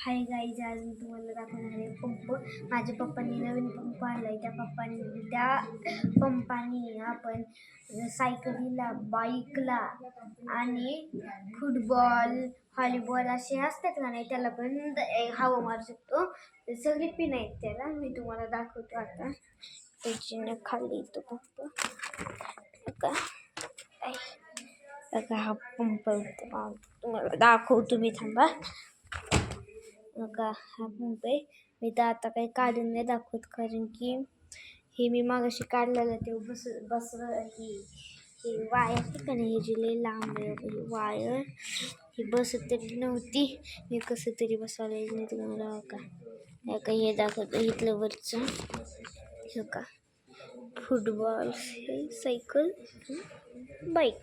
Hi guys, आज मी तुम्हाला दाखवणार आहे पंप. माझ्या पप्पांनी नवीन पंप आणलाय. त्या पंपाने आपण सायकलीला, बाईकला आणि फुटबॉल, व्हॉलीबॉल असे असतात का नाही, त्याला पण हवा मारू शकतो. सगळी पिन आहेत त्याला. मी तुम्हाला दाखवतो आता. त्याची खाली येतो पंप का हा पंप तुम्हाला दाखवतो मी. थांबा का हा पंप आहे. मी तर आता काही काढून नाही दाखवत, कारण की हे मी मागाशी काढलेलं ते बस ही वायर का नाही, ही जी लई लांब आहे वायर, ही बसत तरी नव्हती. मी कसं तरी बसवलं नाही तुम्हाला का हे दाखवतो. इथलं वरचं हे का फुटबॉल, सायकल, बाईक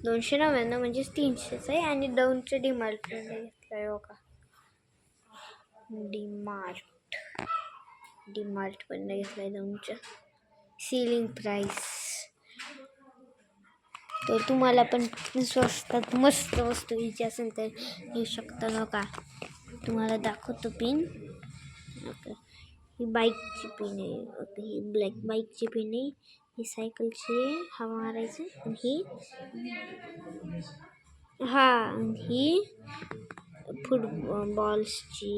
299 म्हणजे 300च आहे. आणि डाऊनचं डिमार्ट घेतलंय हो का. डीमार्ट पण घेतलाय डाऊनचं. Ceiling price. तर तुम्हाला पण स्वस्तात मस्त वस्तू घ्यायची असेल तर घेऊ शकता हो का. तुम्हाला दाखवतो पिन. ही बाईकची पिन आहे. ही ब्लॅक बाईकची पिन आहे. ही सायकलची हवा मारायची. आणि ही फुटबॉल्सची.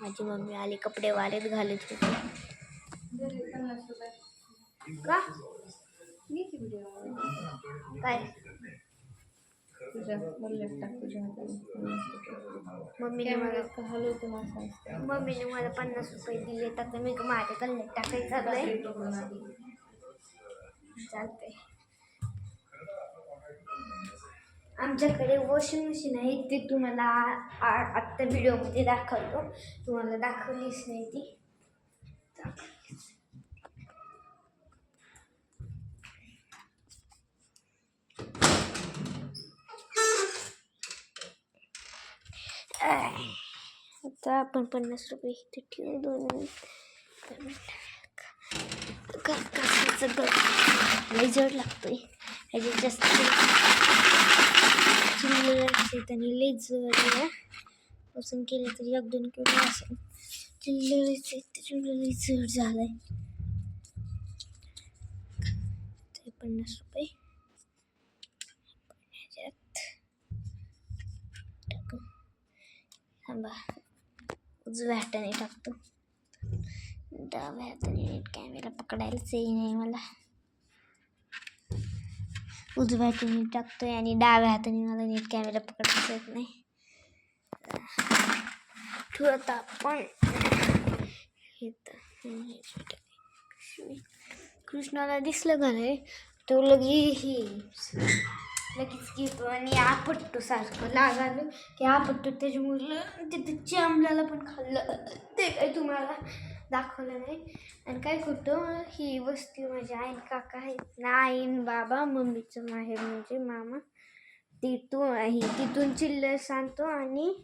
माझी मम्मी आली कपडे वाळत घालत होती. का काय मम्मीने मला 50 रुपये दिले. तर मी माझ्या कल्ल्यात टाकायचं चालतंय. आमच्याकडे वॉशिंग मशीन आहे. ती तुम्हाला आत्ता व्हिडिओमध्ये दाखवतो. तुम्हाला दाखवलीच नाही ती. आता आपण 50 रुपये इथे ठेवू. 2 लई जड लागतोय. ह्याच्यात जास्त चिल्लर लई जड पासून केलं तरी 1-2 किलो असेल. चिल्लर लई जड झालंय. 50 रुपये थांबा, उजव्या हाताने टाकतो. डाव्या हाताने कॅमेरा पकडायलाच नाही मला. उजव्या हाताने टाकतोय आणि डाव्या हाताने मला नीट कॅमेरा पकडायचा येत नाही. ठेवत आपण कृष्णाला दिसलं का नाही, तो लगेच घेतो आणि आपटतो. सारखं लागालं की आपटतो. त्याच्यामुळे तिथे चिमल्याला पण खाल्लं. ते काही तुम्हाला दाखवलं नाही. आणि काय करतो, ही वस्ती माझ्या आईन काका आहेत ना, आईन बाबा, मम्मीचं माहेर म्हणजे मामा, तिथून चिल्लर सांगतो आणि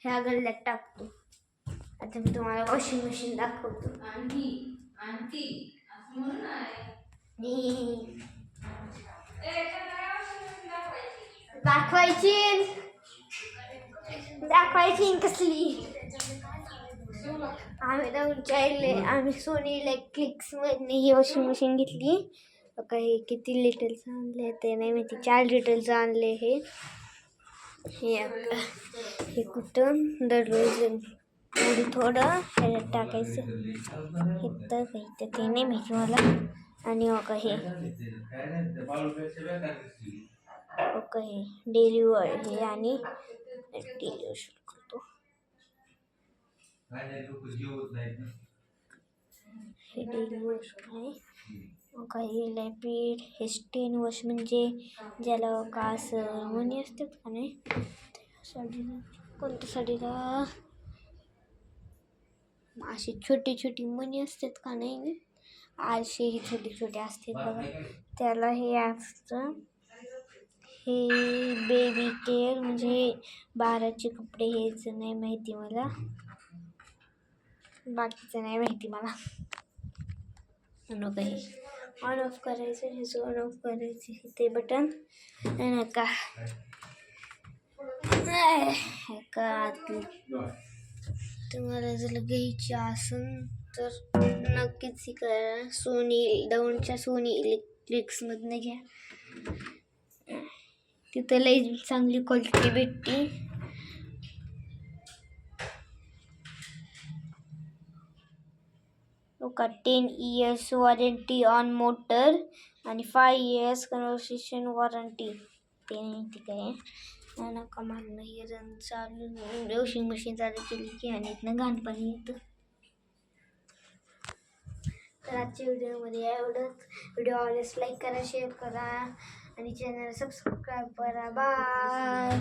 ह्या गल्ल्यात टाकतो. आता मी तुम्हाला वॉशिंग मशीन दाखवतो. दाखवायची कसली. आम्ही सोनी इलेक्ट्रिक्स मधली ही वॉशिंग मशीन घेतली. काही किती लिटरचं आणले ते नाही माहिती. 4 लिटरचं आणले. हे कुठं दररोज थोडं ह्याच्यात टाकायचं. हे तर काही ते नाही माहिती मला. आणि हे डेली हे आणि डेली वॉश करतो. हे डेली वॉश आहे. काही लॅपिड हे स्टेन वॉश, म्हणजे ज्याला का असं मणी असतात का नाही, कोणत्या साडीला अशी छोटी छोटी मणी असतात का नाही, आळशी ही छोटी छोटी असतात बघा, त्याला हे असतं. हे बेबी केअर म्हणजे बाळाचे कपडे. हेच नाही माहिती मला, बाकीचं नाही माहिती मला. ऑन ऑफ करायचं. ह्याचं ऑन ऑफ करायचं ते बटन नका. का तुम्हाला जर घ्यायची असेल तर नक्कीच ही करा. दौंडच्या सोनी इलेक्ट्रिक्समधनं घ्या. तिथं लई चांगली क्वालिटी भेटते. का 10 years वॉरंटी ऑन मोटर आणि 5 years कन्व्हर्सेशन वॉरंटी. ते नाही ठीक आहे. नका मागणं हे रन चालू वॉशिंग मशीन चालू केली की आणि इथनं घाण पाणी येतं. तर आजच्या व्हिडिओमध्ये एवढंच. व्हिडिओ आवडल्यास लाईक करा, शेअर करा आणि चॅनल सबस्क्राईब करा. बाय.